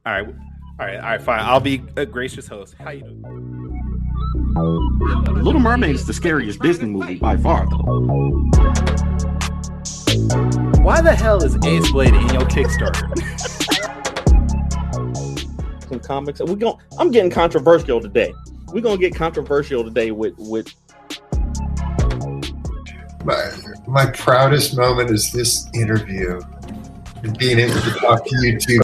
All right, fine. I'll be a gracious host. How you doing? Little Mermaid is the scariest Disney movie by far, though. Why the hell is Ace Blade in your Kickstarter? Some comics. I'm getting controversial today. We're gonna get controversial today with. My proudest moment is this interview and being able to talk to you two.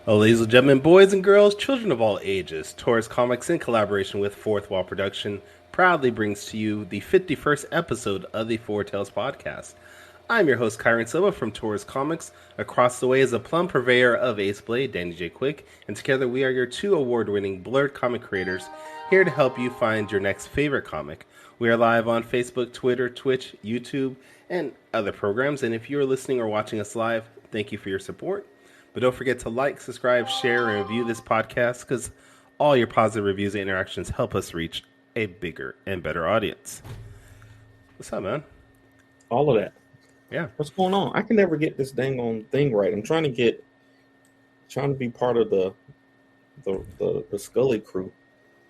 Well, ladies and gentlemen, boys and girls, children of all ages, Taurus Comics, in collaboration with Fourth Wall Production, proudly brings to you the 51st episode of the Four Tales podcast. I'm your host, Kyrun Silva from Taurus Comics. Across the way is a plum purveyor of Ace Blade, Danny J. Quick, and together we are your two award-winning blurred comic creators, here to help you find your next favorite comic. We are live on Facebook, Twitter, Twitch, YouTube, and other programs, and if you are listening or watching us live, thank you for your support. But don't forget to like, subscribe, share, and review this podcast, because all your positive reviews and interactions help us reach a bigger and better audience. What's up, man? All of that. Yeah. What's going on? I can never get this dang on thing right. I'm trying to be part of the Scully crew,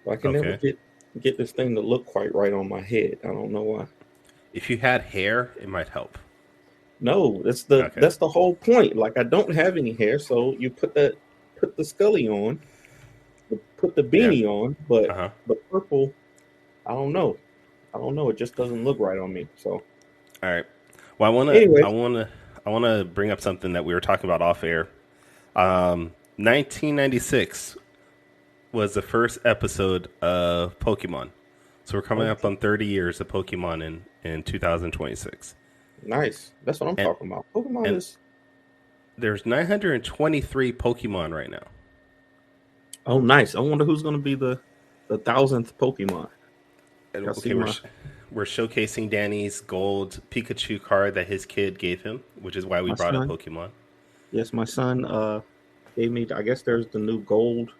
but I can never get this thing to look quite right on my head. I don't know why. If you had hair, it might help. No, that's the whole point. Like, I don't have any hair, so you put the Scully on, put the beanie on, but the purple, I don't know. It just doesn't look right on me. So, all right. Well, I want to bring up something that we were talking about off air. 1996 was the first episode of Pokemon, so we're coming up on 30 years of Pokemon in 2026. Nice. That's what I'm talking about. Pokemon is... There's 923 Pokemon right now. Oh, nice. I wonder who's going to be the 1,000th Pokemon. Okay, we're showcasing Danny's gold Pikachu card that his kid gave him, which is why we brought up Pokemon. Yes, my son gave me... I guess there's the new gold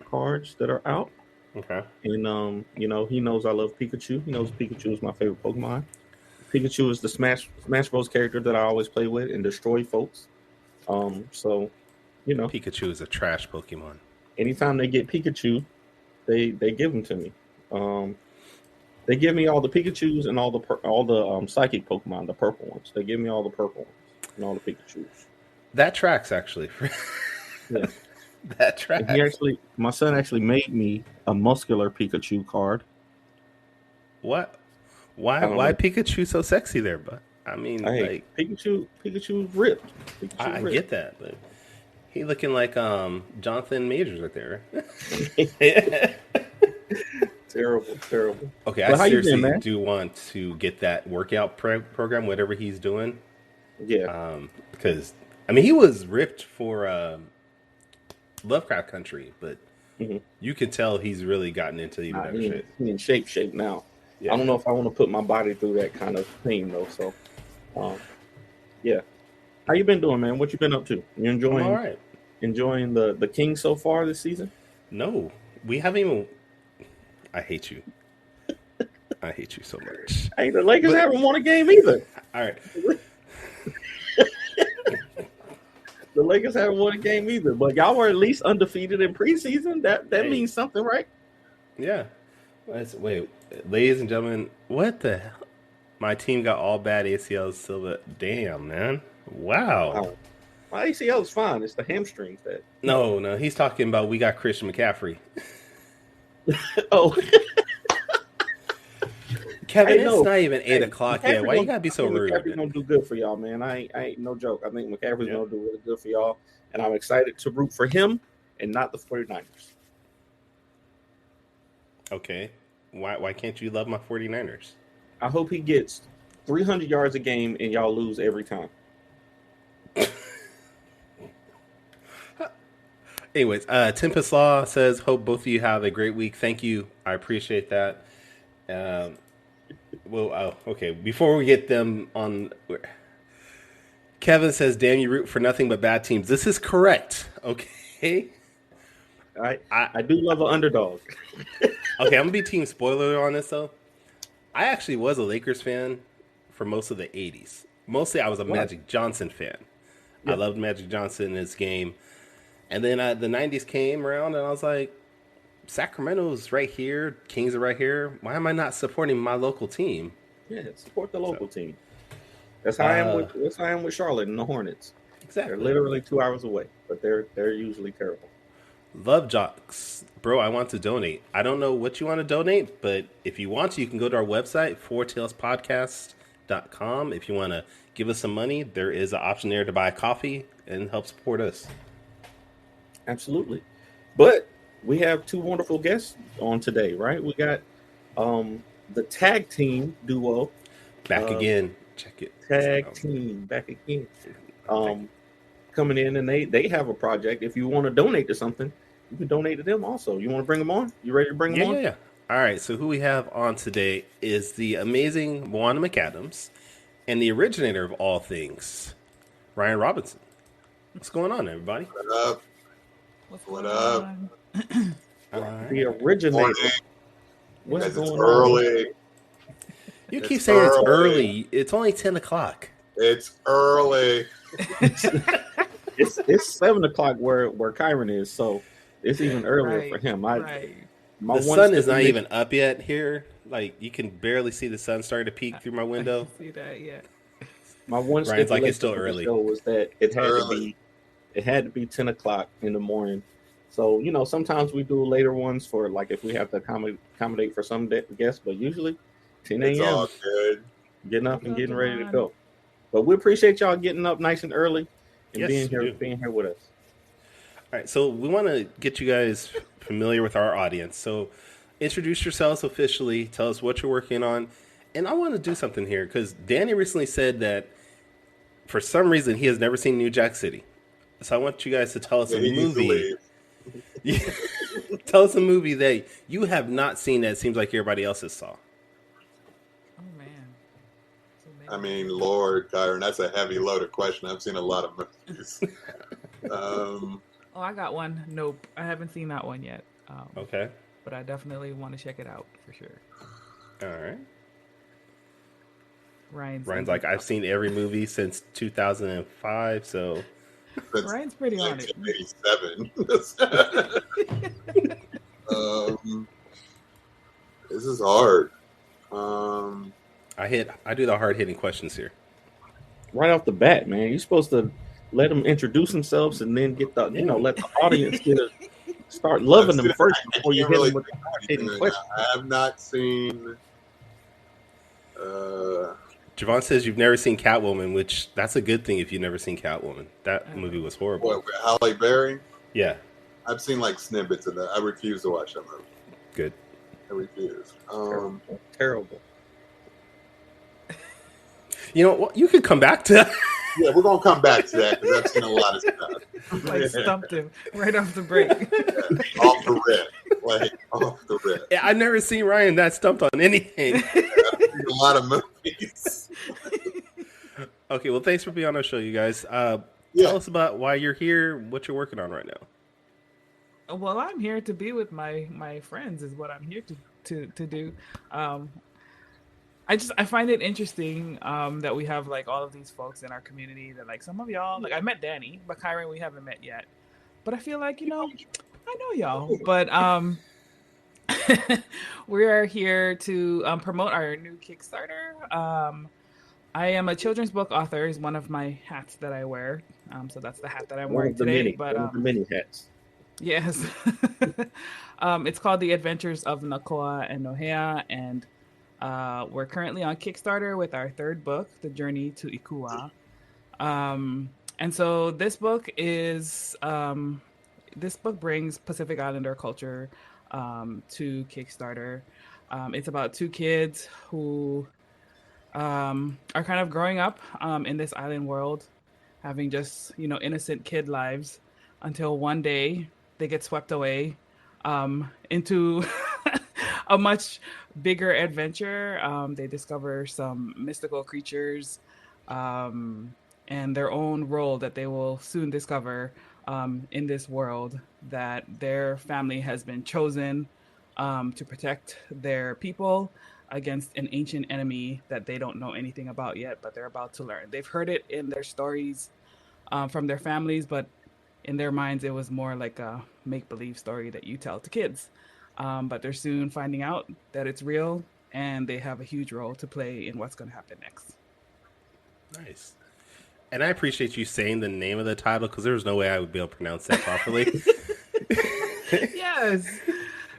cards that are out. Okay. And, he knows I love Pikachu. He knows Pikachu is my favorite Pokemon. Pikachu is the Smash Bros. Character that I always play with and destroy folks. So, Pikachu is a trash Pokemon. Anytime they get Pikachu, they give them to me. They give me all the Pikachus and all the psychic Pokemon, the purple ones. They give me all the purple ones and all the Pikachus. That tracks, actually. Yeah. That tracks. My son actually made me a muscular Pikachu card. What? Why Pikachu so sexy there, but I mean, Pikachu's ripped. I get that, but he looking like Jonathan Majors right there. Terrible. Okay, I seriously do want to get that workout program, whatever he's doing. Yeah. Because he was ripped for Lovecraft Country, but you can tell he's really gotten into even better shit. He's in shape now. Yeah. I don't know if I want to put my body through that kind of pain though. So, yeah. How you been doing, man? What you been up to? You enjoying? All right. Enjoying the King so far this season? No, we haven't even. I hate you. I hate you so much. Hey, the Lakers haven't won a game either. All right. The Lakers haven't won a game either, but y'all were at least undefeated in preseason. That means something, right? Yeah. Wait, ladies and gentlemen, what the hell? My team got all bad ACLs still, but damn, man. Wow. My ACL is fine. It's the hamstrings that... No, he's talking about we got Christian McCaffrey. Oh. Kevin, it's not even 8 o'clock yet. Why you gotta be so rude? McCaffrey's gonna do good for y'all, man. I ain't no joke. I think McCaffrey's gonna do really good for y'all, and I'm excited to root for him and not the 49ers. Okay. Why can't you love my 49ers? I hope he gets 300 yards a game and y'all lose every time. Anyways, Tempest Law says, hope both of you have a great week. Thank you. I appreciate that. Okay. Before we get them on, Kevin says, damn, you root for nothing but bad teams. This is correct. Okay. I do love an underdog. Okay, I'm gonna be team spoiler on this though. I actually was a Lakers fan for most of the '80s. Mostly, I was a Right. Magic Johnson fan. I Yeah. loved Magic Johnson in his game. And then the '90s came around, and I was like, Sacramento's right here, Kings are right here. Why am I not supporting my local team? Yeah. Support the So, local team. That's how I am with. That's how I am with Charlotte and the Hornets. They're exactly. literally 2 hours away, but they're usually terrible. Love Jocks. Bro, I want to donate. I don't know what you want to donate, but if you want to, you can go to our website, fourtailspodcast.com. If you want to give us some money, there is an option there to buy coffee and help support us. Absolutely. But we have two wonderful guests on today, right? We got the tag team duo. Back again. Check it. Tag team back again. Coming in, and they have a project. If you want to donate to something, you can donate to them also. You want to bring them on? You ready to bring them on? Yeah. All right. So who we have on today is the amazing Moana McAdams and the originator of all things, Ryan Robinson. What's going on, everybody? What up? What up? The originator. What's going early. on? You keep saying it's early. It's only 10 o'clock. It's early. It's 7 o'clock where Kyrun is, so it's even earlier for him. The sun is not even up yet here. Like, you can barely see the sun starting to peek through my window. I can see that, yeah. My one Ryan's like, it's still early. Was that it had to be 10 o'clock in the morning. So, sometimes we do later ones for, like, if we have to accommodate for some guests, but usually 10 a.m. It's all good. Getting up and getting ready to go. But we appreciate y'all getting up nice and early and being here with us. All right, so we want to get you guys familiar with our audience. So introduce yourselves officially. Tell us what you're working on. And I want to do something here because Danny recently said that for some reason he has never seen New Jack City. So I want you guys to tell us a movie. Tell us a movie that you have not seen that seems like everybody else has saw. Oh, man. I mean, Lord, Kyrun, that's a heavy loaded question. I've seen a lot of movies. I got one. Nope. I haven't seen that one yet. Okay. But I definitely want to check it out for sure. All right. Ryan's like, I've seen every movie since 2005, so... Ryan's pretty on it. 1987. This is hard. I do the hard-hitting questions here. Right off the bat, man. You're supposed to let them introduce themselves and then get the, let the audience start loving them first before you hit them with the hard-hitting questions. I have not seen... Javon says you've never seen Catwoman, which that's a good thing if you've never seen Catwoman. That movie was horrible. What, with Halle Berry? Yeah. I've seen like snippets of that. I refuse to watch that movie. Good. I refuse. Terrible. You know what? You could come back to that. Yeah, we're going to come back to that because I've seen a lot of stuff. Like, stumped him right off the break. Off the rip. Off the rip. Yeah, I've never seen Ryan that stumped on anything. I've seen a lot of movies. Okay, well, thanks for being on our show, you guys. Tell us about why you're here, what you're working on right now. Well, I'm here to be with my friends is what I'm here to do. I find it interesting that we have like all of these folks in our community that like some of y'all, like I met Danny, but Kyrun we haven't met yet. But I feel like, I know y'all. But we are here to promote our new Kickstarter. I am a children's book author is one of my hats that I wear. So that's the hat that I'm wearing today. One of the many hats. Yes. It's called The Adventures of Ikuā and Nohea, and we're currently on Kickstarter with our third book, The Journey to Ikuā. And so this book brings Pacific Islander culture to Kickstarter. It's about two kids who are kind of growing up in this island world, having just, innocent kid lives until one day they get swept away into a much bigger adventure. They discover some mystical creatures and their own role that they will soon discover in this world that their family has been chosen to protect their people against an ancient enemy that they don't know anything about yet, but they're about to learn. They've heard it in their stories from their families, but in their minds, it was more like a make-believe story that you tell to kids. But they're soon finding out that it's real, and they have a huge role to play in what's going to happen next. Nice. And I appreciate you saying the name of the title, because there was no way I would be able to pronounce that properly. Yes.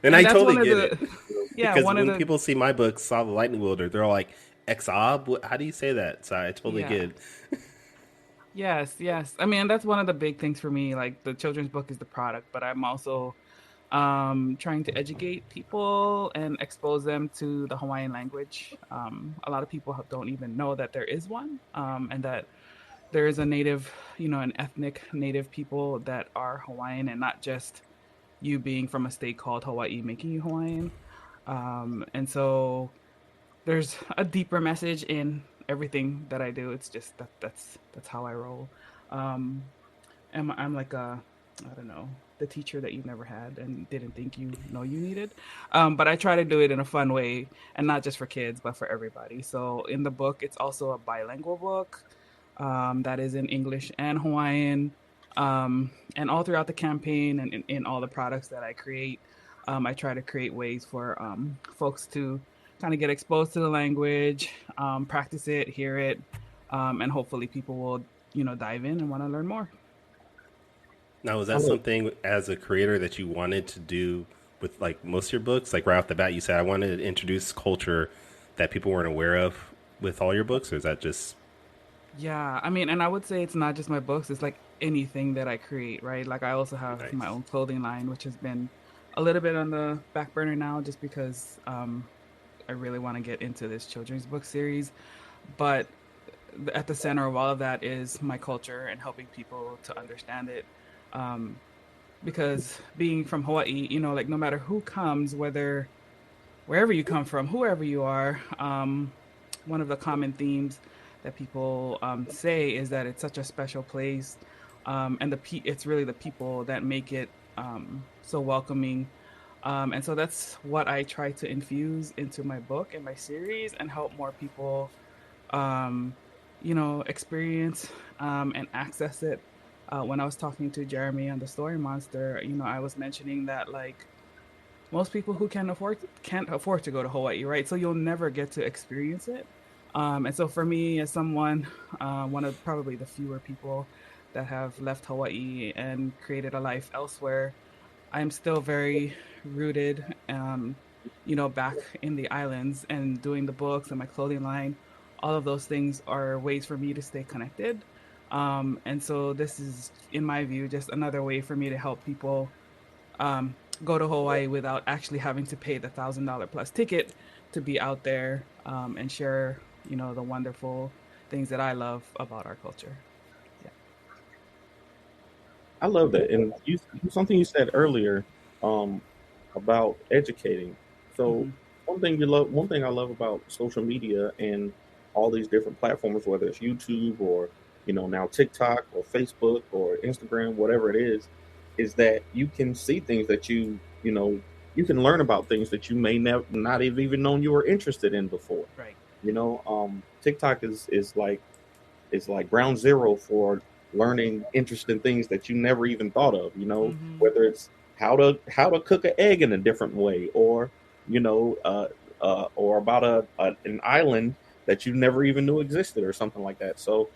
And I totally get it. Yeah, because when people see my book, Saw the Lightning Wielder, they're all like, Exob? How do you say that? So I totally get it. Yes. I mean, that's one of the big things for me. Like, the children's book is the product, but I'm also trying to educate people and expose them to the Hawaiian language. A lot of people don't even know that there is one, and that there is a native, an ethnic native people that are Hawaiian, and not just you being from a state called Hawaii making you Hawaiian. And so there's a deeper message in everything that I do. It's just that's how I roll. And I'm like I don't know, the teacher that you never had and didn't think you needed. But I try to do it in a fun way, and not just for kids, but for everybody. So in the book, it's also a bilingual book that is in English and Hawaiian. And all throughout the campaign and in all the products that I create, I try to create ways for folks to kind of get exposed to the language, practice it, hear it, and hopefully people will, dive in and want to learn more. Now, was that something as a creator that you wanted to do with like most of your books? Like right off the bat, you said, I wanted to introduce culture that people weren't aware of with all your books, or is that just... Yeah, I mean, and I would say it's not just my books, it's like anything that I create, right? Like I also have my own clothing line, which has been a little bit on the back burner now just because I really want to get into this children's book series. But at the center of all of that is my culture and helping people to understand it. Because being from Hawaii, like no matter who comes, wherever you come from, whoever you are, one of the common themes that people say is that it's such a special place, and it's really the people that make it so welcoming. And so that's what I try to infuse into my book and my series, and help more people, experience and access it. When I was talking to Jeremy on the Story Monster, I was mentioning that like most people who can't afford to go to Hawaii, right? So you'll never get to experience it. And so for me, as someone, one of probably the fewer people that have left Hawaii and created a life elsewhere, I'm still very rooted, back in the islands, and doing the books and my clothing line. All of those things are ways for me to stay connected. And so this is, in my view, just another way for me to help people go to Hawaii without actually having to pay the $1,000 plus ticket to be out there and share, the wonderful things that I love about our culture. Yeah. I love that. And something you said earlier about educating. So one thing I love about social media and all these different platforms, whether it's YouTube or now TikTok or Facebook or Instagram, whatever it is that you can see things that you can learn about things that you may not have even known you were interested in before. Right. TikTok is like ground zero for learning interesting things that you never even thought of. Whether it's how to cook an egg in a different way, or or about an island that you never even knew existed, or something like that. So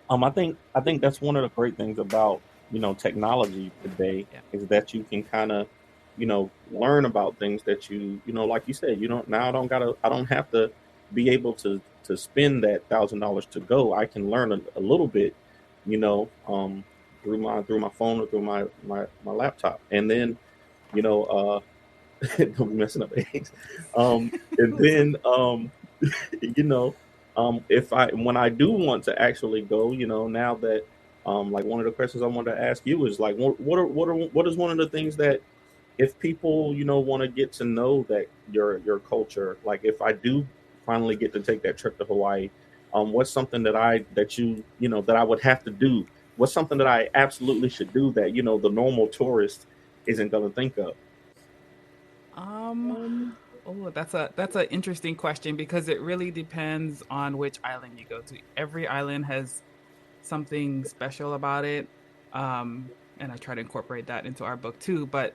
I think that's one of the great things about technology today, is that you can kind of learn about things that you like you said, I don't have to be able to spend that $1,000 to go. I can learn a little bit through my phone or through my laptop, and then don't be messing up eggs, and then when I do want to actually go, now that like one of the questions I wanted to ask you is like, what is one of the things that, if people want to get to know that your culture, like if I do finally get to take that trip to Hawaii, what's something that I would have to do? What's something that I absolutely should do that the normal tourist isn't going to think of? Oh, that's a interesting question because it really depends on which island you go to. Every island has something special about it. And I try to incorporate that into our book too. But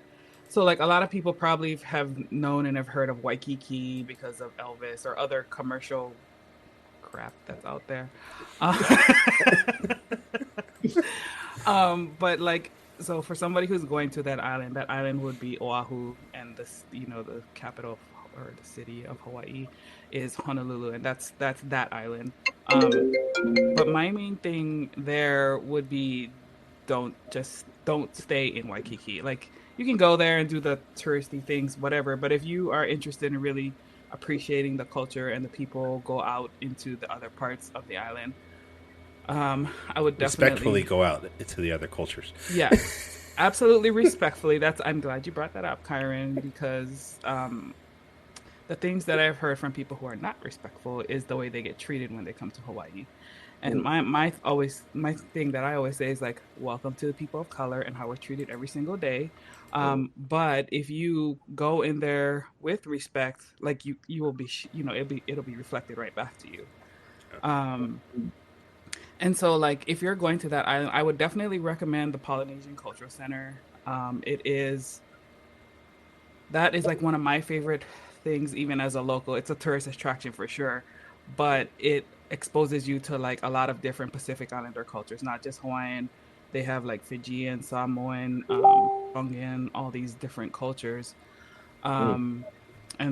so like a lot of people probably have known and have heard of Waikiki because of Elvis or other commercial crap that's out there. But like, so for somebody who's going to that island would be Oahu, and this, the capital or the city of Hawaii is Honolulu, and that's that island. But my main thing there would be don't stay in Waikiki. Like you can go there and do the touristy things, whatever. But if you are interested in really appreciating the culture and the people, go out into the other parts of the island. I would definitely respectfully go out into the other cultures. Yes, absolutely respectfully. I'm glad you brought that up, Kyrun, because the things that I've heard from people who are not respectful is the way they get treated when they come to Hawaii. And my thing that I always say is like, welcome to the people of color and how we're treated every single day. But if you go in there with respect, like you will be, it'll be reflected right back to you. And so, like, if you're going to that island, I would definitely recommend the Polynesian Cultural Center. That is like one of my favorite things, even as a local. It's a tourist attraction for sure, but it exposes you to like a lot of different Pacific Islander cultures, not just Hawaiian. They have like Fijian, Samoan, Tongan, all these different cultures. And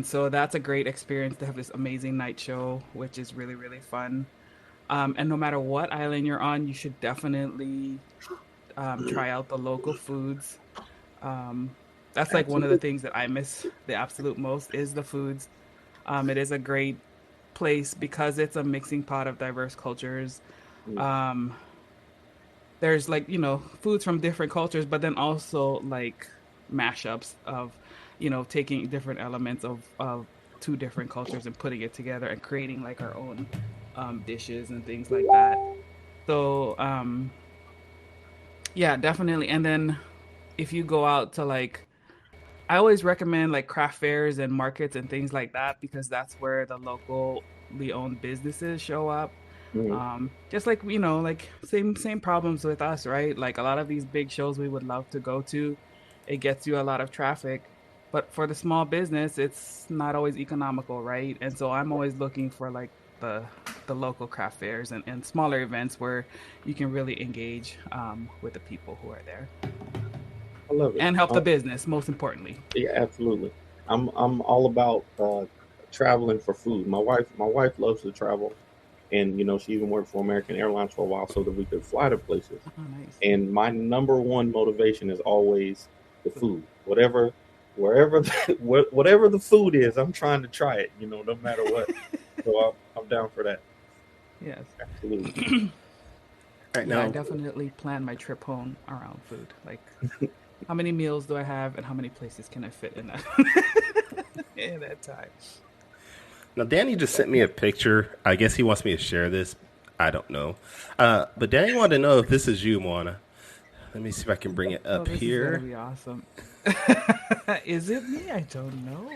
so that's a great experience to have this amazing night show, which is really, really fun. And no matter what island you're on, you should definitely try out the local foods. That's like one of the things that I miss the absolute most is the foods. It is a great place because it's a mixing pot of diverse cultures. There's like, foods from different cultures, but then also like mashups of, taking different elements of two different cultures and putting it together and creating like our own dishes and things like that. So yeah, definitely. And then if you go out to like, I always recommend like craft fairs and markets and things like that because that's where the locally owned businesses show up. Just like, like same problems with us, right? Like a lot of these big shows we would love to go to, it gets you a lot of traffic, but for the small business, it's not always economical, right? And so I'm always looking for like the local craft fairs and smaller events where you can really engage with the people who are there. I love it. And help the business, most importantly. Yeah, absolutely. I'm all about traveling for food. My wife loves to travel, and she even worked for American Airlines for a while so that we could fly to places. Oh, nice. And my number one motivation is always the food. Whatever the food is, I'm trying to try it. No matter what. So I'm down for that. Yes, absolutely. Right now, I definitely plan my trip home around food. Like, how many meals do I have, and how many places can I fit in that in that time? Now, Danny just sent me a picture. I guess he wants me to share this. I don't know, but Danny wanted to know if this is you, Moana. Let me see if I can bring it up here. This is gonna be awesome. Is it me? I don't know.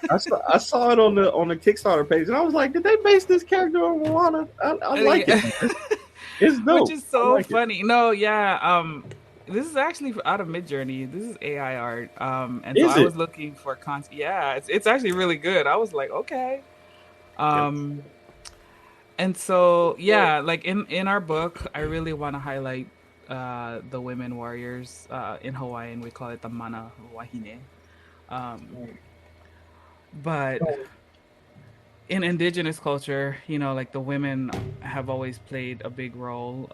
I saw it on the Kickstarter page, and I was like, "Did they base this character on Moana?" I like it. It's dope. Which is so funny. No, yeah. This is actually out of Midjourney. This is AI art. And so I was looking for content. Yeah, it's actually really good. I was like, okay. And so yeah, like in our book, I really want to highlight the women warriors. In Hawaiian, we call it the mana wahine. But in indigenous culture, like the women have always played a big role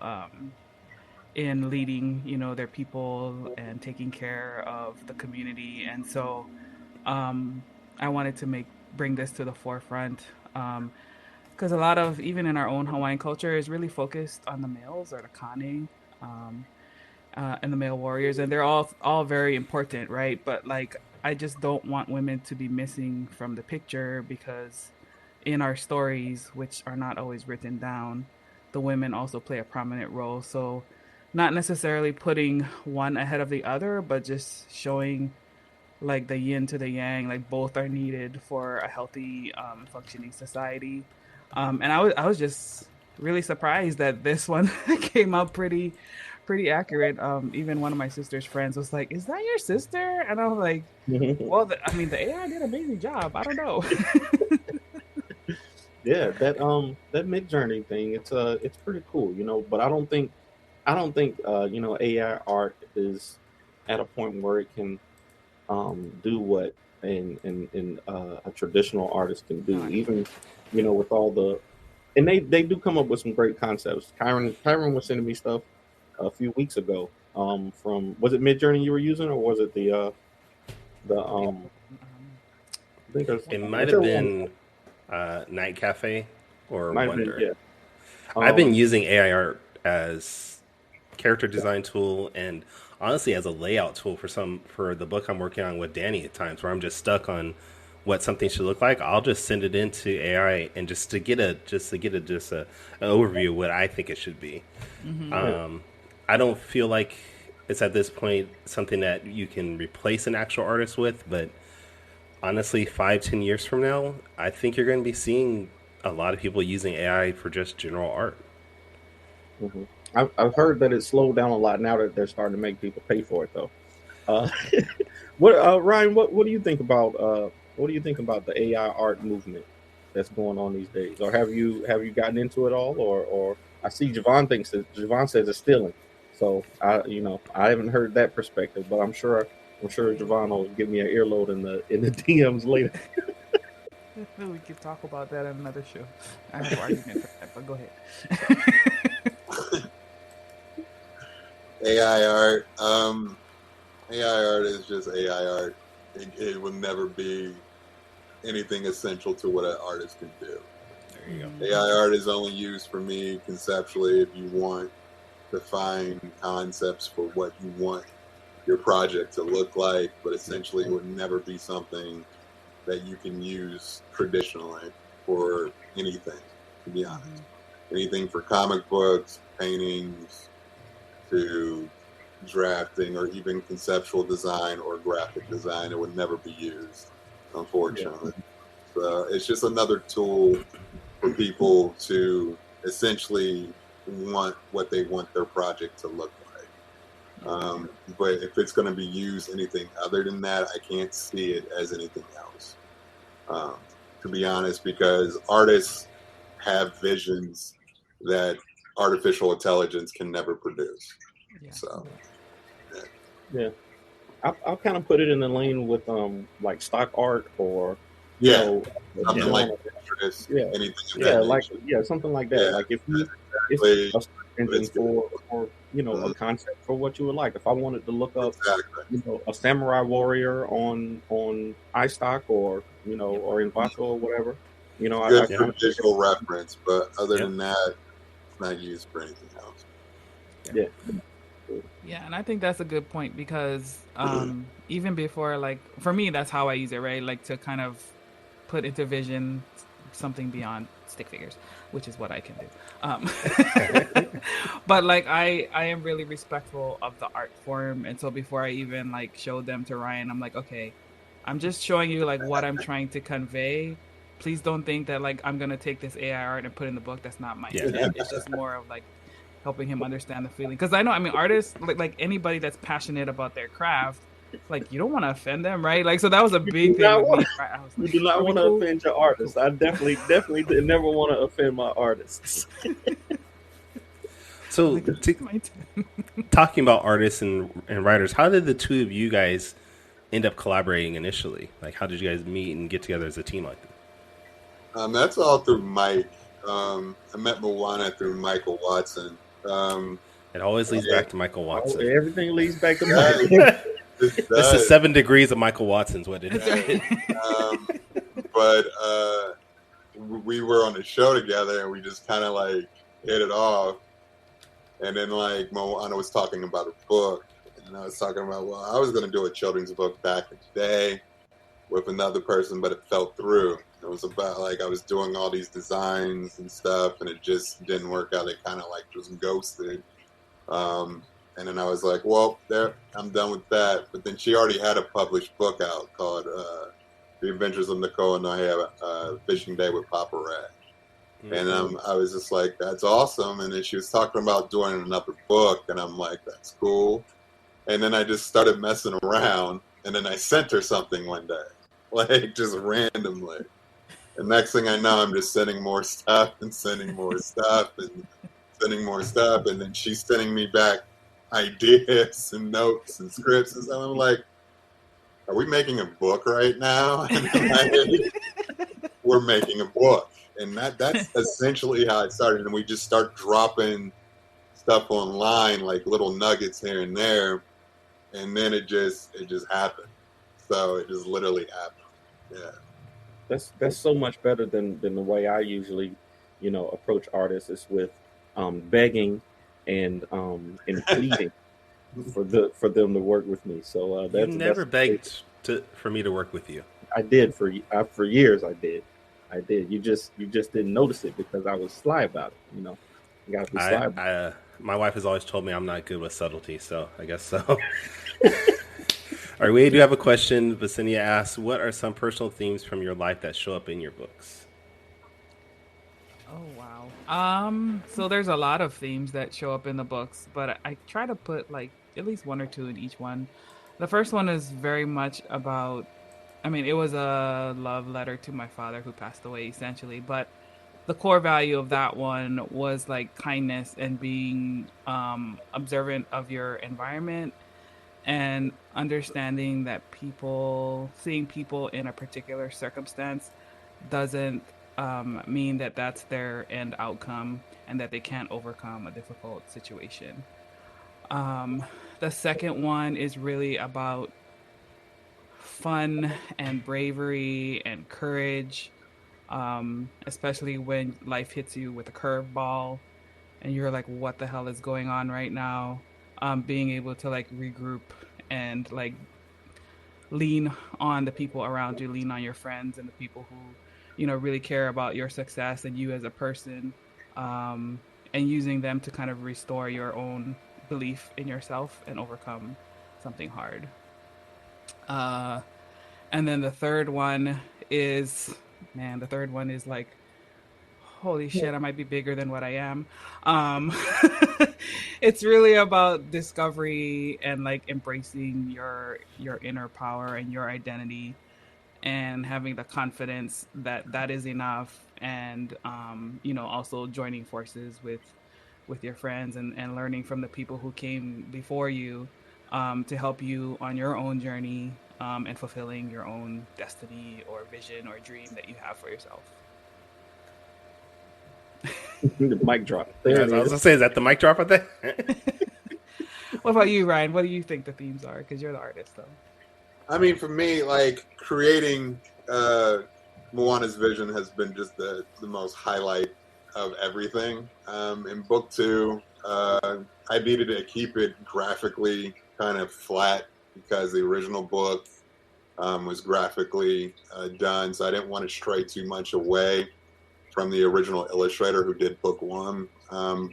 in leading, their people and taking care of the community. And so I wanted to bring this to the forefront because a lot of, even in our own Hawaiian culture, is really focused on the males or the kane and the male warriors. And they're all very important, right? But like, I just don't want women to be missing from the picture because in our stories, which are not always written down, the women also play a prominent role. So not necessarily putting one ahead of the other, but just showing like the yin to the yang, like both are needed for a healthy, functioning society. And I was just really surprised that this one came out pretty accurate. Even one of my sister's friends was like, "Is that your sister?" And I was like, "Well, I mean, the AI did an amazing job. I don't know." Yeah, that Midjourney thing, it's pretty cool, you know. But I don't think you know, AI art is at a point where it can do what a traditional artist can do. Even, you know, with all the, and they do come up with some great concepts. Kyrun was sending me stuff a few weeks ago. From, was it Midjourney you were using, or was it the I think it might have been Night Cafe or Wonder. Yeah. I've been using AI art as character design tool and honestly as a layout tool for the book I'm working on with Danny at times, where I'm just stuck on what something should look like. I'll just send it into AI and just to get an overview of what I think it should be. I don't feel like it's at this point something that you can replace an actual artist with, but honestly, 5-10 years from now, I think you're going to be seeing a lot of people using AI for just general art. I've heard that it's slowed down a lot now that they're starting to make people pay for it, though. Ryan, what do you think about the AI art movement that's going on these days? Or have you gotten into it all? Or I see Javon says it's stealing. So I haven't heard that perspective, but I'm sure Javon will give me an earload in the DMs later. We could talk about that in another show. I have an argument for that, but go ahead. AI art. AI art is just AI art. It will never be anything essential to what an artist can do. There you go. AI art is only used for me conceptually if you want to find concepts for what you want your project to look like, but essentially it would never be something that you can use traditionally for anything, to be honest. Anything for comic books, paintings, to drafting, or even conceptual design or graphic design, it would never be used, unfortunately. So it's just another tool for people to essentially want what they want their project to look like. But if it's going to be used anything other than that, I can't see it as anything else, to be honest, because artists have visions that artificial intelligence can never produce. So, yeah. I'll kind of put it in the lane with like stock art, or something like Pinterest, something like that. Like if a search engine for a concept for what you would like. If I wanted to look up a samurai warrior on iStock or or Envato or whatever, good for visual reference, but other than that, it's not used for anything else. Yeah, and I think that's a good point, because even before, like, for me, that's how I use it, right? Like, to kind of put into vision something beyond stick figures, which is what I can do. But like, I am really respectful of the art form, and so before I even like showed them to Ryan, I'm like, okay, I'm just showing you like what I'm trying to convey. Please don't think that like I'm gonna take this AI art and put in the book. That's not my intent. It's just more of like helping him understand the feeling, because I know, I mean, artists, like anybody that's passionate about their craft, like, you don't want to offend them, right? Like, so that was a big thing with me. I was like, you do not want to offend your artists. I definitely did never want to offend my artists. So, talking about artists and writers, how did the two of you guys end up collaborating initially? Like, how did you guys meet and get together as a team like that? That's all through Mike. I met Moana through Michael Watson. It always leads back to Michael Watson. Everything leads back to Michael. This is 7 degrees of Michael Watson's what it is. But we were on the show together, and we just kind of like hit it off. And then like Moana was talking about a book, and I was talking about, well, I was going to do a children's book back in the day with another person, but it fell through. It was about like I was doing all these designs and stuff, and it just didn't work out. It kind of like just ghosted. And then I was like, well, there, I'm done with that. But then she already had a published book out called The Adventures of Nicole and Nohea, Fishing Day with Papa Rat. And I was just like, that's awesome. And then she was talking about doing another book. And I'm like, that's cool. And then I just started messing around. And then I sent her something one day, like just randomly. And next thing I know, I'm just sending more stuff and sending more stuff and sending more stuff. And then she's sending me back ideas and notes and scripts. And so I'm like, are we making a book right now? We're making a book. And that's essentially how it started. And we just start dropping stuff online, like little nuggets here and there. And then it just happened. So it just literally happened. Yeah. That's so much better than the way I usually, approach artists is with begging and pleading for them to work with me. So you never begged for me to work with you. I did for years. I did. You just didn't notice it because I was sly about it. You gotta be sly about it. My wife has always told me I'm not good with subtlety, so I guess so. All right, we do have a question. Vicinia asks, what are some personal themes from your life that show up in your books? Oh, wow. So there's a lot of themes that show up in the books, but I try to put like at least one or two in each one. The first one is very much about, it was a love letter to my father who passed away essentially, but the core value of that one was like kindness and being observant of your environment and understanding that seeing people in a particular circumstance doesn't mean that that's their end outcome and that they can't overcome a difficult situation. The second one is really about fun and bravery and courage, especially when life hits you with a curveball and you're like, what the hell is going on right now? Being able to like regroup and like lean on the people around you, lean on your friends and the people who, really care about your success and you as a person, and using them to kind of restore your own belief in yourself and overcome something hard. And then the third one is like, holy shit, I might be bigger than what I am. It's really about discovery and like embracing your inner power and your identity and having the confidence that is enough. And, also joining forces with your friends and learning from the people who came before you, to help you on your own journey, and fulfilling your own destiny or vision or dream that you have for yourself. The mic drop. I was going to say, is that the mic drop right there? What about you, Ryan? What do you think the themes are? Because you're the artist, though. For me, like creating Moana's vision has been just the most highlight of everything. In book 2, I needed to keep it graphically kind of flat because the original book was graphically done, so I didn't want to stray too much away from the original illustrator who did book 1.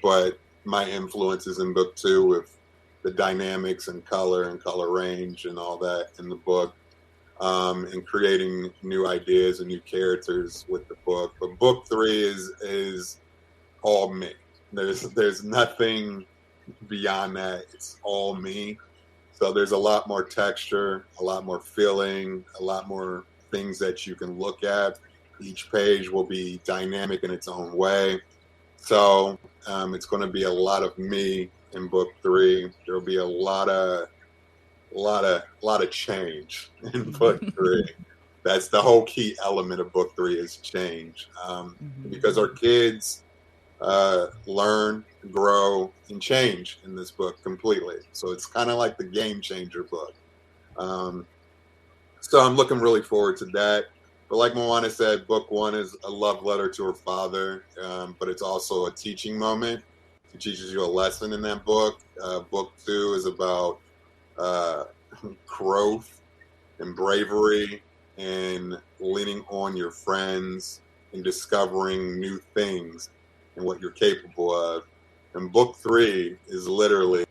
But my influences in book 2 with the dynamics and color range and all that in the book, and creating new ideas and new characters with the book. But book 3 is all me. There's nothing beyond that. It's all me. So there's a lot more texture, a lot more feeling, a lot more things that you can look at. Each page will be dynamic in its own way. So it's going to be a lot of me in book 3. There will be a lot of change in book 3. That's the whole key element of book 3 is change, because our kids learn, grow, and change in this book completely. So it's kind of like the game changer book. So I'm looking really forward to that. But like Moana said, book 1 is a love letter to her father, but it's also a teaching moment. It teaches you a lesson in that book. Book 2 is about growth and bravery and leaning on your friends and discovering new things and what you're capable of. And book 3 is literally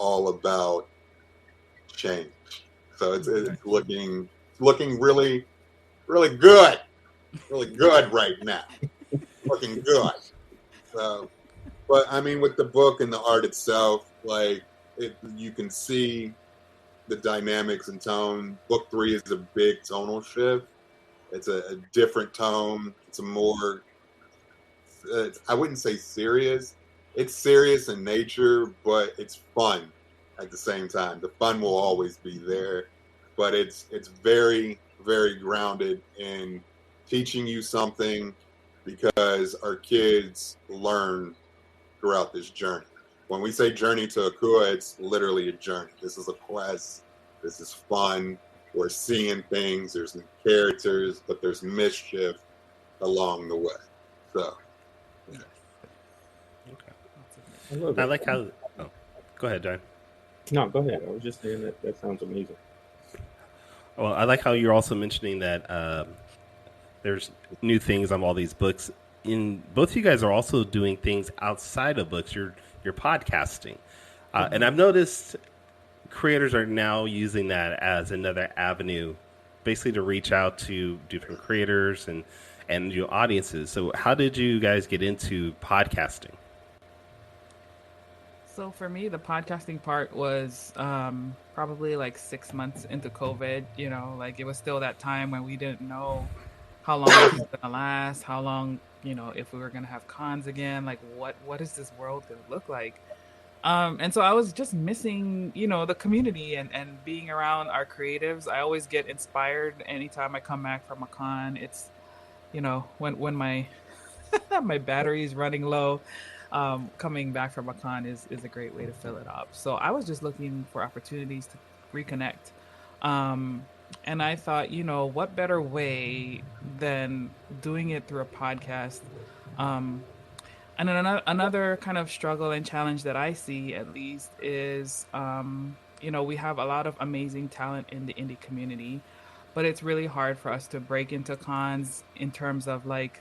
all about change. So it's looking really, really good. Really good right now. Looking good. So, but I mean, with the book and the art itself, like you can see the dynamics and tone. Book 3 is a big tonal shift. It's a different tone. It's a more, I wouldn't say serious. It's serious in nature, but it's fun at the same time. The fun will always be there, but it's very, very grounded in teaching you something, because our kids learn throughout this journey. When we say journey to Ikuā, it's literally a journey. This is a quest. This is fun. We're seeing things. There's new characters, but there's mischief along the way. So, yeah. Okay. I like how. Oh, go ahead, John. No, go ahead. I was just saying that sounds amazing. Well, I like how you're also mentioning that there's new things on all these books. Both of you guys are also doing things outside of books. You're podcasting, and I've noticed creators are now using that as another avenue, basically to reach out to different creators and your audiences. So, how did you guys get into podcasting? So for me, the podcasting part was probably like 6 months into COVID. You know, like it was still that time when we didn't know how long it was going to last, how long, you know, if we were going to have cons again, like what is this world going to look like? And so I was just missing, you know, the community and being around our creatives. I always get inspired anytime I come back from a con. It's, you know, when my my battery is running low, coming back from a con is a great way to fill it up. So I was just looking for opportunities to reconnect. And I thought, you know, what better way than doing it through a podcast? And then another kind of struggle and challenge that I see, at least, is, you know, we have a lot of amazing talent in the indie community, but it's really hard for us to break into cons in terms of like,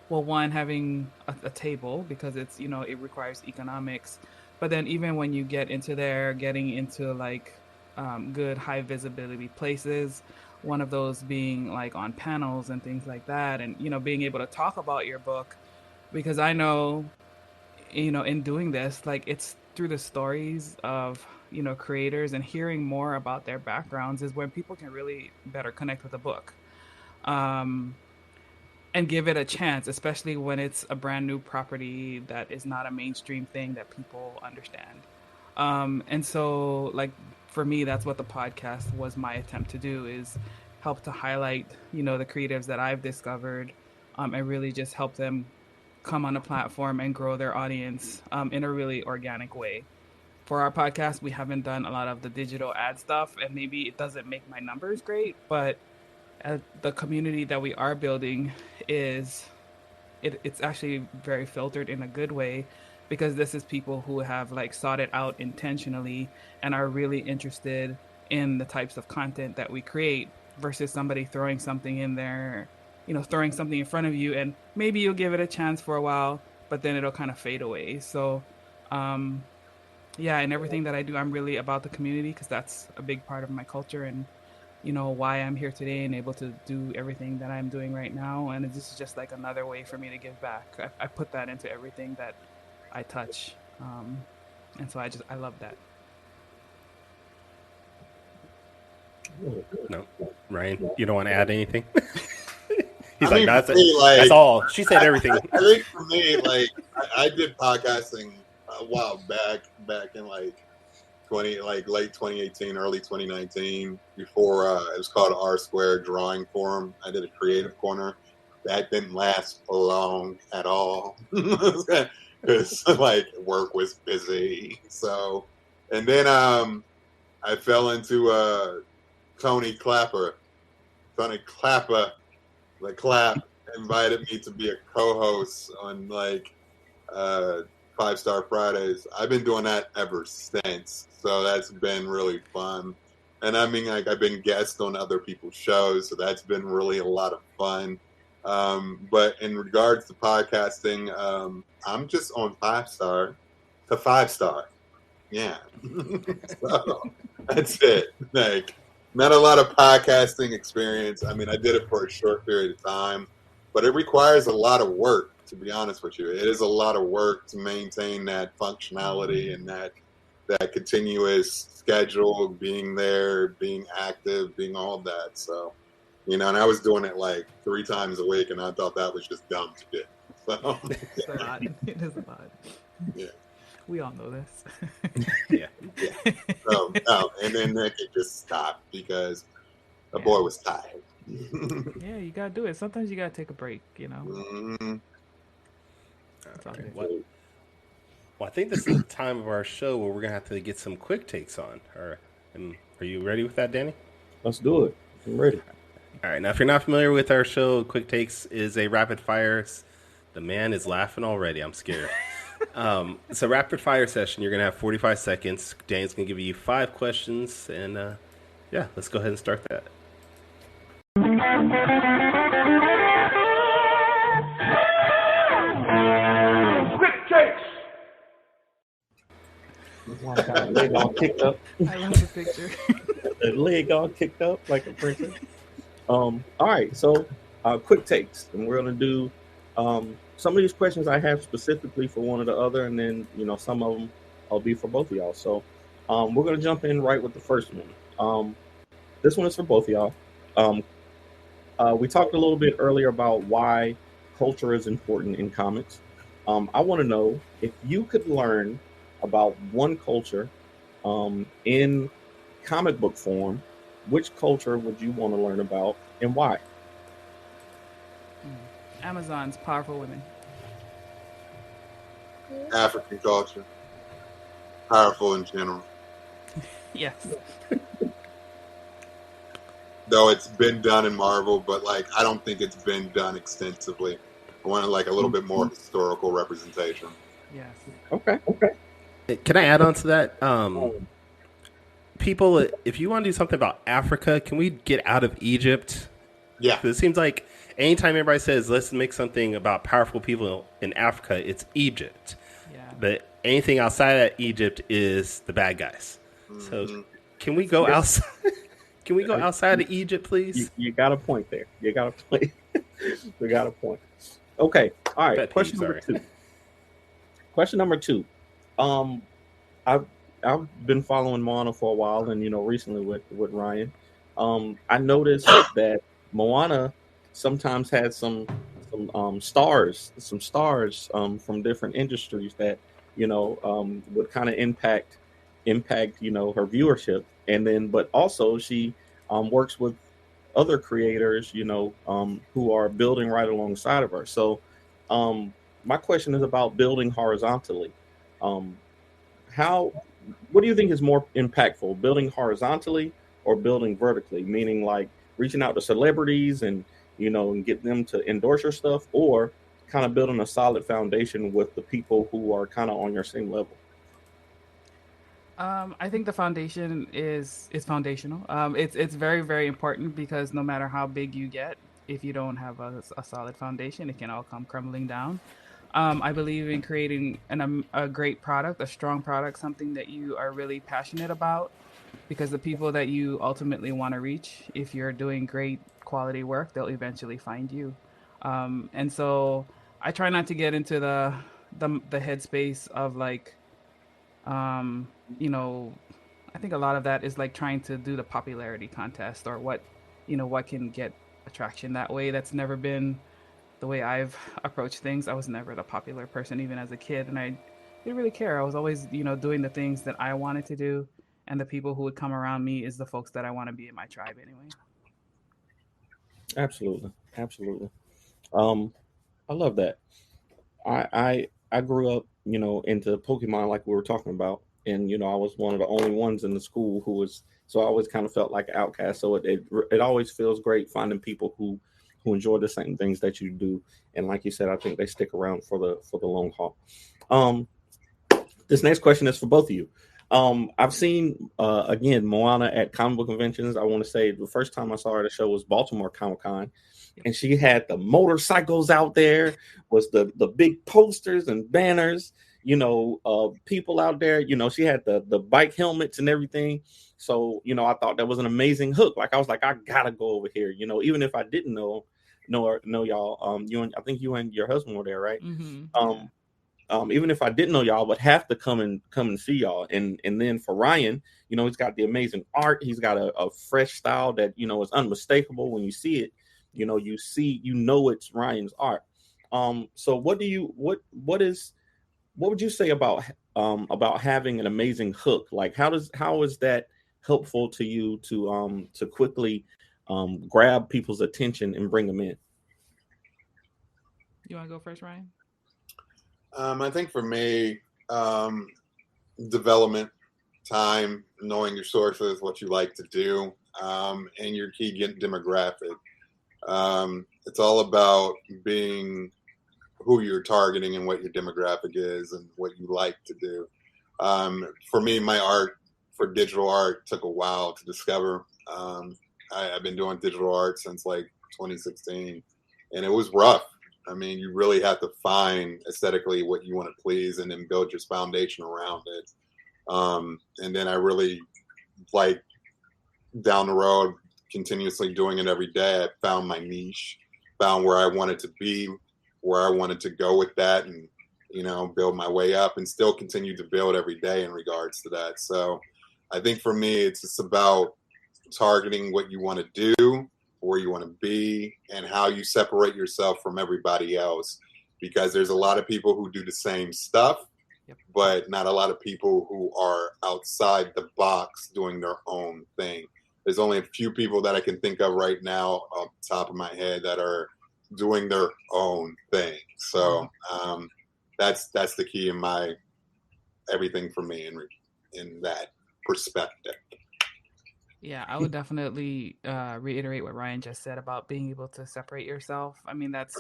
well, one, having a table, because it's, you know, it requires economics. But then even when you get into there, getting into like good high visibility places, one of those being like on panels and things like that, and, you know, being able to talk about your book. Because I know, you know, in doing this, like it's through the stories of, you know, creators and hearing more about their backgrounds is when people can really better connect with a book, and give it a chance, especially when it's a brand new property that is not a mainstream thing that people understand. And so, like, for me, that's what the podcast was my attempt to do, is help to highlight, you know, the creatives that I've discovered, and really just help them come on a platform and grow their audience in a really organic way. For our podcast, we haven't done a lot of the digital ad stuff, and maybe it doesn't make my numbers great, but the community that we are building it's actually very filtered in a good way, because this is people who have like sought it out intentionally and are really interested in the types of content that we create, versus somebody throwing something in there, you know, throwing something in front of you, and maybe you'll give it a chance for a while, but then it'll kind of fade away. So, yeah, and everything that I do, I'm really about the community, because that's a big part of my culture and, you know, why I'm here today and able to do everything that I'm doing right now. And this is just like another way for me to give back. I put that into everything that I touch. And so I love that. No, Ryan, you don't want to add anything? He's I mean, like, me, that's all. She said everything. I think for me, like, I did podcasting a while back in like late 2018, early 2019, before it was called R Square Drawing Forum. I did a creative corner. That didn't last long at all because like work was busy. So, and then I fell into Tony Clapper. Tony Clapper, the Clap, invited me to be a co-host on like 5 Star Fridays. I've been doing that ever since. So that's been really fun. And I mean, like, I've been guest on other people's shows, so that's been really a lot of fun. But in regards to podcasting, I'm just on 5 Star to 5 Star. Yeah. So that's it. Like, not a lot of podcasting experience. I mean, I did it for a short period of time, but it requires a lot of work, to be honest with you. It is a lot of work to maintain that functionality and that continuous schedule, being there, being active, being all of that. So, and I was doing it like 3 times a week, and I thought that was just dumb to do. So it's a lot. It is a lot. Yeah. We all know this. Yeah. So, and then it just stopped because the boy was tired. Yeah, you gotta do it. Sometimes you gotta take a break, Mm-hmm. Okay. Well, I think this is the time of our show where we're gonna have to get some quick takes on. Are you ready with that, Danny? Let's do it. I'm ready. All right. Now, if you're not familiar with our show, Quick Takes is a rapid fire. The man is laughing already. I'm scared. It's a rapid fire session. You're going to have 45 seconds. Dan's going to give you 5 questions. And yeah, let's go ahead and start that. Quick takes. The leg all kicked up. I love the picture. The leg all kicked up like a princess. All right, so quick takes. And we're going to do some of these questions I have specifically for one or the other, and then some of them I'll be for both of y'all. So we're gonna jump in right with the first one. This one is for both of y'all. We talked a little bit earlier about why culture is important in comics. I want to know if you could learn about one culture in comic book form, which culture would you want to learn about and why? Amazon's powerful women. African culture. Powerful in general. Yes. Though it's been done in Marvel, but I don't think it's been done extensively. I want a little bit more historical representation. Yes. Okay. Can I add on to that? People, if you want to do something about Africa, can we get out of Egypt? Yeah. Because it seems like anytime everybody says, let's make something about powerful people in Africa, it's Egypt. Yeah. But anything outside of Egypt is the bad guys. Mm-hmm. So can we go outside? Can we go outside of Egypt, please? You got a point there. You got a point. We got a point. Okay. All right. Question number two. I've been following Moana for a while, and recently with Ryan, I noticed that Moana sometimes had some stars from different industries that would kind of impact her viewership, and then but also she works with other creators who are building right alongside of her. So my question is about building horizontally. What do you think is more impactful, building horizontally or building vertically, meaning reaching out to celebrities and get them to endorse your stuff, or kind of building a solid foundation with the people who are kind of on your same level? I think the foundation is foundational. It's very, very important, because no matter how big you get, if you don't have a solid foundation, it can all come crumbling down. I believe in creating a great product, a strong product, something that you are really passionate about, because the people that you ultimately want to reach, if you're doing great quality work, they'll eventually find you. And so I try not to get into the headspace of I think a lot of that is trying to do the popularity contest, or what can get attraction that way. That's never been the way I've approached things. I was never the popular person, even as a kid, and I didn't really care. I was always, doing the things that I wanted to do, and the people who would come around me is the folks that I want to be in my tribe anyway. Absolutely. I love that. I grew up, into Pokemon, like we were talking about, and I was one of the only ones in the school who was, so I always kind of felt like an outcast. So it always feels great finding people who enjoy the same things that you do, and like you said, I think they stick around for the long haul. This next question is for both of you. I've seen again Moana at comic book conventions. I want to say the first time I saw her at a show was Baltimore Comic-Con, and she had the motorcycles out there, was the big posters and banners, people out there. She had the bike helmets and everything. So, I thought that was an amazing hook. Like I was like, I gotta go over here. Even if I didn't know y'all. I think you and your husband were there, right? Mm-hmm. Even if I didn't know y'all, would have to come and see y'all. And then for Ryan, he's got the amazing art. He's got a fresh style that is unmistakable when you see it. It's Ryan's art. So what would you say about having an amazing hook? Like how is that helpful to you to quickly grab people's attention and bring them in? You want to go first, Ryan? I think for me, development time, knowing your sources, what you like to do, and your key demographic. It's all about being who you're targeting and what your demographic is and what you like to do. For me, my art for digital art took a while to discover. I've been doing digital art since like 2016, and it was rough. I mean, you really have to find aesthetically what you want to please and then build your foundation around it. And then I really, like, down the road, continuously doing it every day, I found my niche, found where I wanted to be, where I wanted to go with that, and, build my way up and still continue to build every day in regards to that. So I think for me, it's just about targeting what you want to do, where you want to be, and how you separate yourself from everybody else, because there's a lot of people who do the same stuff, but not a lot of people who are outside the box doing their own thing. There's only a few people that I can think of right now off the top of my head that are doing their own thing. So that's the key in my everything for me in that perspective. Yeah, I would definitely reiterate what Ryan just said about being able to separate yourself. I mean, that's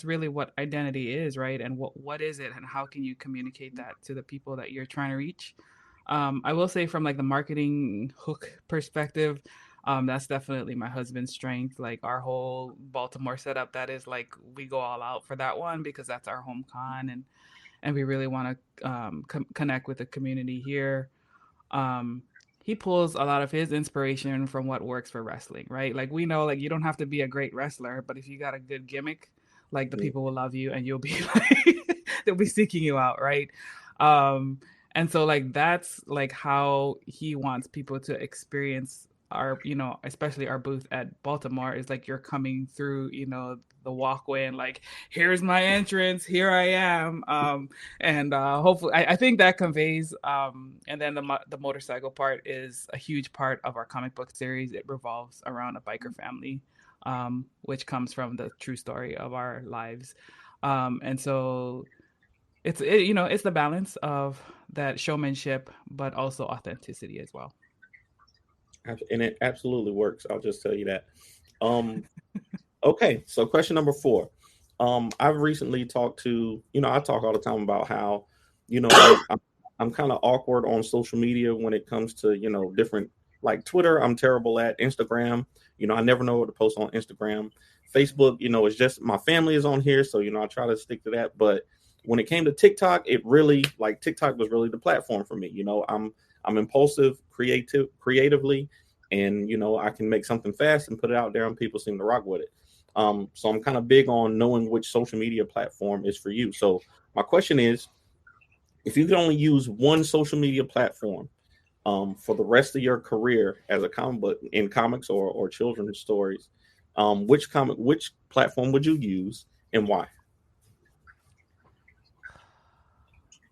really what identity is, right? And what is it, and how can you communicate that to the people that you're trying to reach? I will say from like the marketing hook perspective, that's definitely my husband's strength. Like our whole Baltimore setup, that is like we go all out for that one because that's our home con, and we really want to connect with the community here. He pulls a lot of his inspiration from what works for wrestling, right? Like we know, like you don't have to be a great wrestler, but if you got a good gimmick, like the people will love you and you'll be like, they'll be seeking you out, right? And so like that's like how he wants people to experience our, especially our booth at Baltimore is like you're coming through, the walkway and like, here's my entrance, here I am. And hopefully I think that conveys. And then the motorcycle part is a huge part of our comic book series. It revolves around a biker family, which comes from the true story of our lives. And so it's the balance of that showmanship, but also authenticity as well. And it absolutely works. I'll just tell you that. Okay, so question number 4. I've recently talked to, I talk all the time about how, I'm kind of awkward on social media when it comes to, different, like Twitter, I'm terrible at. Instagram, I never know what to post on Instagram. Facebook, it's just my family is on here, so, I try to stick to that. But when it came to TikTok, it really, like TikTok was really the platform for me. I'm impulsive, creatively, and I can make something fast and put it out there, and people seem to rock with it. So I'm kind of big on knowing which social media platform is for you. So my question is, if you could only use one social media platform for the rest of your career as a comic book in comics or children's stories, which platform would you use and why?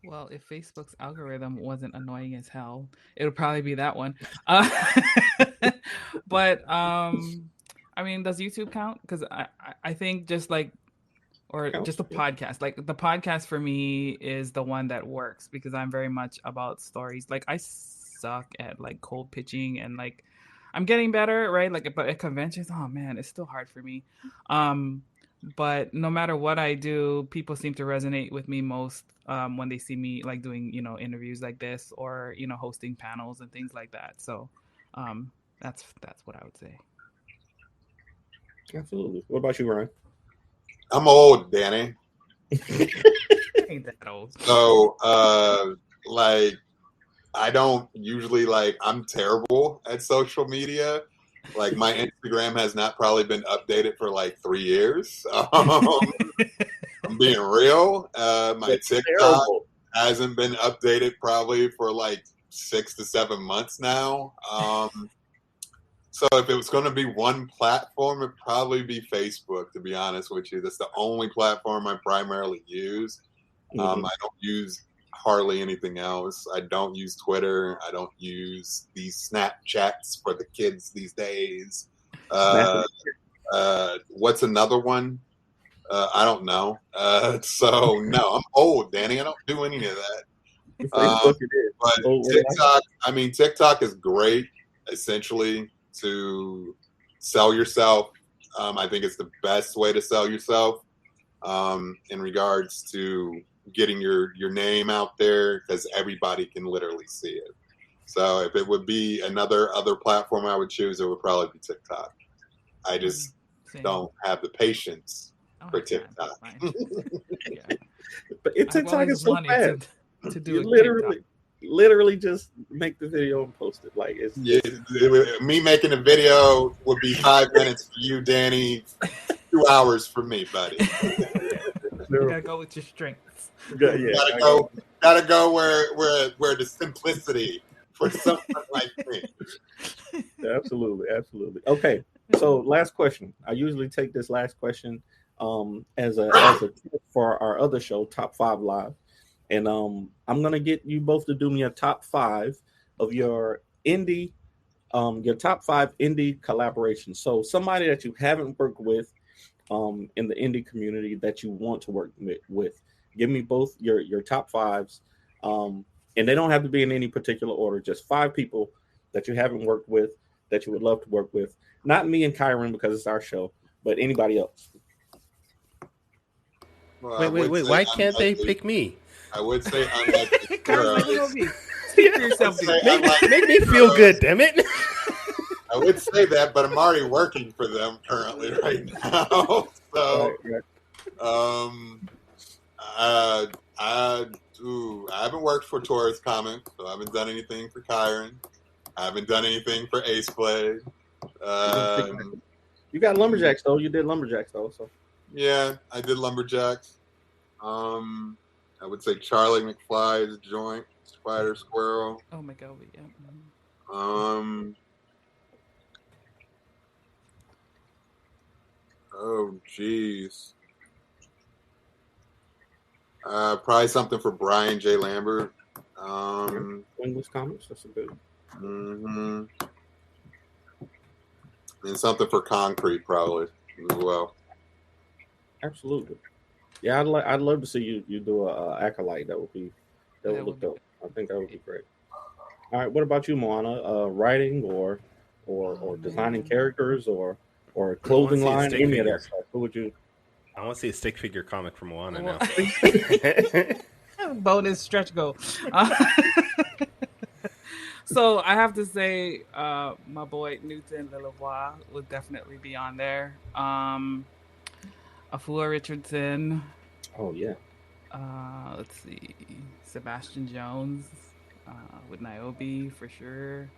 Well, if Facebook's algorithm wasn't annoying as hell, it would probably be that one. But I mean, does YouTube count? Because I think just like, or just a podcast. Like the podcast for me is the one that works because I'm very much about stories. Like I suck at like cold pitching and like I'm getting better, right? Like, but at conventions, oh man, it's still hard for me. But no matter what I do, people seem to resonate with me most when they see me like doing, interviews like this or, hosting panels and things like that. So that's what I would say. Absolutely. What about you, Ryan? I'm old, Danny. Ain't that old. So, like, I don't usually I'm terrible at social media. Like, my Instagram has not probably been updated for like 3 years. I'm being real. My TikTok hasn't been updated probably for like 6 to 7 months now. So if it was going to be one platform, it'd probably be Facebook, to be honest with you. That's the only platform I primarily use. I don't use hardly anything else. I don't use Twitter. I don't use these Snapchats for the kids these days. What's another one? I don't know. So no, I'm old, Danny. I don't do any of that. Facebook it is. But TikTok, I mean, TikTok is great, essentially, to sell yourself. I think it's the best way to sell yourself in regards to getting your name out there, because everybody can literally see it. So if it would be other platform I would choose, it would probably be TikTok. I just don't have the patience for TikTok. But TikTok is so bad. To do you literally just make the video and post it. Like me making a video would be 5 minutes for you, Danny. 2 hours for me, buddy. You gotta go with your strengths. Gotta go where the simplicity for someone like me. Absolutely. Okay, so last question. I usually take this last question as a tip for our other show, Top 5 Live. And I'm gonna get you both to do me a top 5 of your top 5 indie collaborations. So somebody that you haven't worked with in the indie community that you want to work with. Give me both your top 5s, and they don't have to be in any particular order. Just 5 people that you haven't worked with that you would love to work with. Not me and Kyrun because it's our show, but anybody else. Well, wait. Why can't they pick me? I would say unlikely. Make me feel good, damn it. I would say that, but I'm already working for them currently right now. So, I haven't worked for Taurus Comics, so I haven't done anything for Kyrun. I haven't done anything for Ace Blade. You got Lumberjacks though. You did Lumberjacks though, so yeah, I did Lumberjacks. I would say Charlie McFly's joint, Spider Squirrel. Oh my god, yeah. Oh jeez. Probably something for Brian J. Lambert. English Comics, that's a good. And something for Concrete probably as well. Absolutely. Yeah, I'd love to see you do a Acolyte. That would look dope. I think that would be great. All right, what about you, Moana? Writing or designing characters or clothing line, any of that stuff? Who would you? I want to see a stick figure comic from Moana now. Bonus stretch goal. So I have to say, my boy Newton Lillebois would definitely be on there. Afua Richardson. Oh yeah. Let's see, Sebastian Jones with Niobe for sure.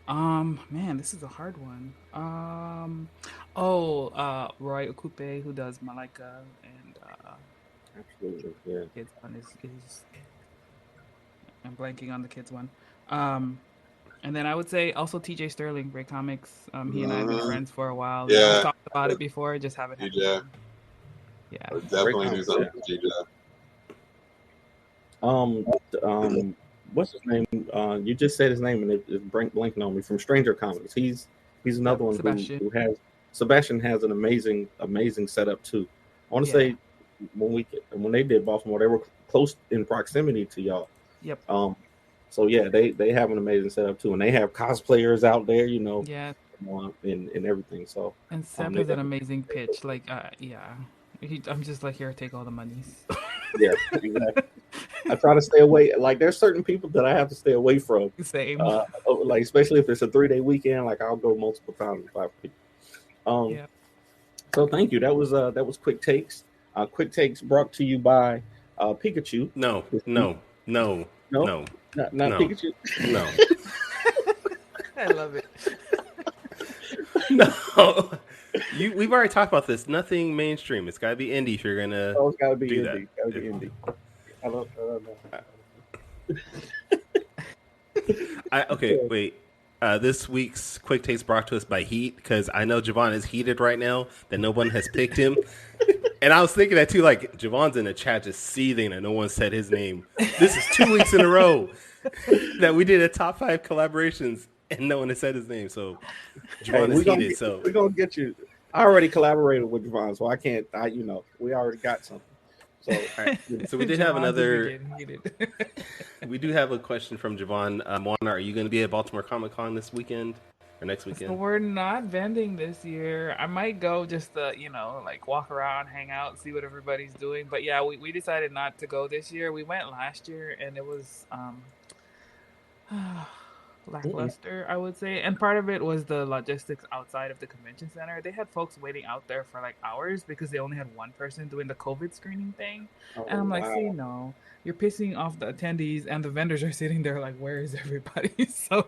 Man, this is a hard one. Roy Okupe, who does Malika and absolutely, yeah. Kids one is I'm blanking on the kids one. And then I would say also TJ Sterling, Great Comics. He and I have been friends for a while. Yeah, we've talked about it before, just haven't had TJ. Yeah, I would definitely do something for TJ. What's his name? You just said his name and it's blanking on me. From Stranger Comics, he's another one who has. Sebastian has an amazing setup too. I want to say when they did Baltimore, they were close in proximity to y'all. Yep. So yeah, they have an amazing setup too, and they have cosplayers out there, you know. Yeah. And everything. So and Seb has an amazing pitch. Like, I'm just like, here, take all the monies. Yeah, exactly. I try to stay away. Like, there's certain people that I have to stay away from. Same. Like, especially if it's a 3-day weekend, like I'll go multiple times with 5 people. Yeah. So thank you. That was Quick Takes. Quick Takes brought to you by Pikachu. No. Not Pikachu. No. I love it. No. We've already talked about this. Nothing mainstream. It's got to be indie if you're gonna. Oh, it's got to be do indie. Got to be indie. I don't know. Okay, wait. This week's Quicktakes brought to us by Heat, because I know Javon is heated right now that no one has picked him. And I was thinking that too, like Javon's in the chat just seething and no one said his name. This is 2 weeks in a row that we did a top 5 collaborations and no one has said his name. So Javon is heated. So we're gonna get you. I already collaborated with Javon, so I can't. We already got something. So, right. So we did have another. We do have a question from Javon. Moana, are you going to be at Baltimore Comic Con this weekend or next weekend? So we're not vending this year. I might go just to, like walk around, hang out, see what everybody's doing. But yeah, we decided not to go this year. We went last year and it was lackluster, I would say. And part of it was the logistics outside of the convention center. They had folks waiting out there for like hours because they only had one person doing the COVID screening thing. And I'm like, see, no, you're pissing off the attendees and the vendors are sitting there like, where is everybody? So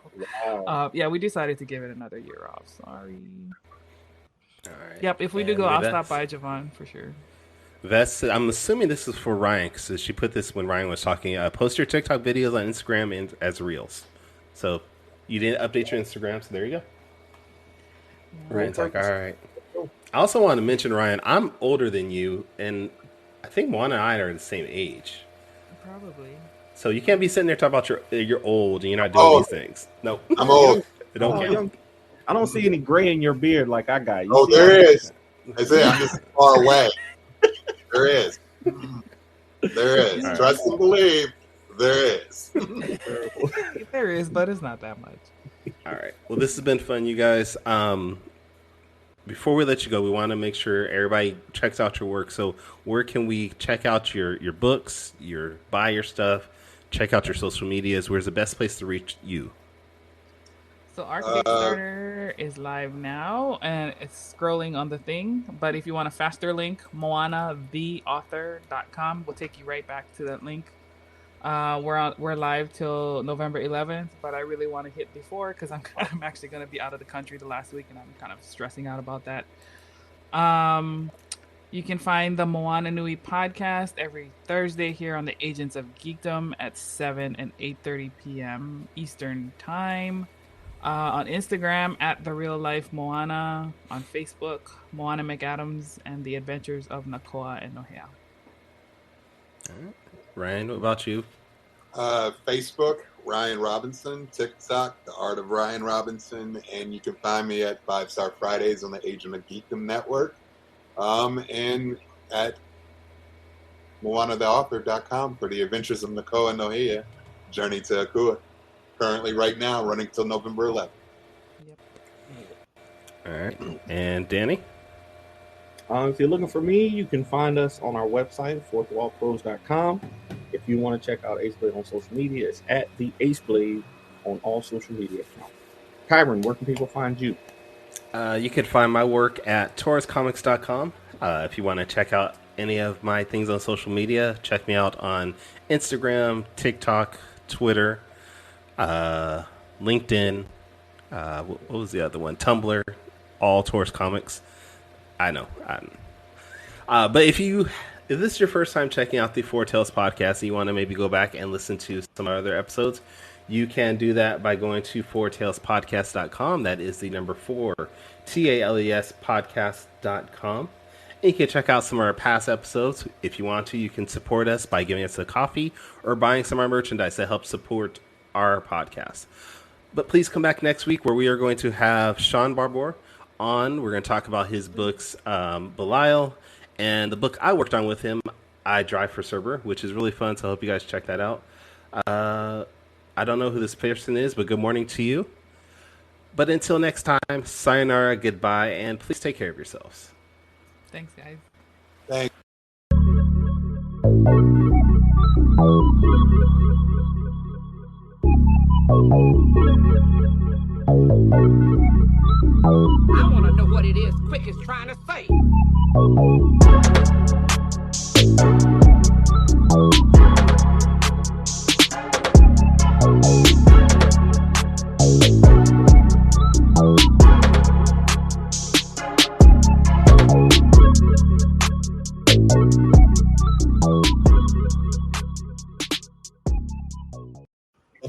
yeah, we decided to give it another year off. Sorry. All right. Yep, if we do go, I'll stop by Javon for sure. I'm assuming this is for Ryan, because she put this when Ryan was talking. Post your TikTok videos on Instagram and as Reels. So you didn't update your Instagram, so there you go. Yeah, Ryan's like, all right. I also want to mention, Ryan, I'm older than you, and I think Moana and I are the same age. Probably. So you can't be sitting there talking about you're old and you're not doing these things. No. I'm old. It don't count. I don't see any gray in your beard like I got. There is. I say I'm just far away. There is. There is. Right. Trust and believe. There is. There is, but it's not that much. All right. Well, this has been fun, you guys. Before we let you go, we want to make sure everybody checks out your work. So where can we check out your books, buy your stuff, check out your social medias? Where's the best place to reach you? So our Kickstarter is live now, and it's scrolling on the thing. But if you want a faster link, moanatheauthor.com will take you right back to that link. We're live till November 11th, but I really want to hit before because I'm actually going to be out of the country the last week, and I'm kind of stressing out about that. You can find the Moana Nui podcast every Thursday here on the Agents of Geekdom at 7 and 8:30 p.m. Eastern Time. On Instagram at The Real Life Moana. On Facebook, Moana McAdams and the Adventures of Nakoa and Nohea. All right. Ryan, what about you? Facebook, Ryan Robinson. TikTok, The Art of Ryan Robinson. And you can find me at 5 Star Fridays on the Agent of Geekdom Network. And at MoanaTheAuthor.com for the Adventures of Nakoa and Nohea, Journey to Ikuā. Currently, right now, running till November 11th. Yep. All right. And Danny? If you're looking for me, you can find us on our website, fourthwallpros.com. If you want to check out Aceblade on social media, it's at the Aceblade on all social media accounts. Kyrun, where can people find you? You can find my work at tauruscomics.com. If you want to check out any of my things on social media, check me out on Instagram, TikTok, Twitter, LinkedIn. What was the other one? Tumblr, all Taurus Comics. I know. But if this is your first time checking out the Four Tales podcast and you want to maybe go back and listen to some other episodes, you can do that by going to fourtalespodcast.com. That is the number 4, TALES podcast.com. And you can check out some of our past episodes. If you want to, you can support us by giving us a coffee or buying some of our merchandise that helps support our podcast. But please come back next week where we are going to have Sean Barbour on. We're going to talk about his books, Belial, and the book I worked on with him, I Drive for Cerber, which is really fun, so I hope you guys check that out. I don't know who this person is, but good morning to you. But until next time, sayonara, goodbye, and please take care of yourselves. Thanks, guys. Thanks. I want to know what it is Quick is trying to say. Bye.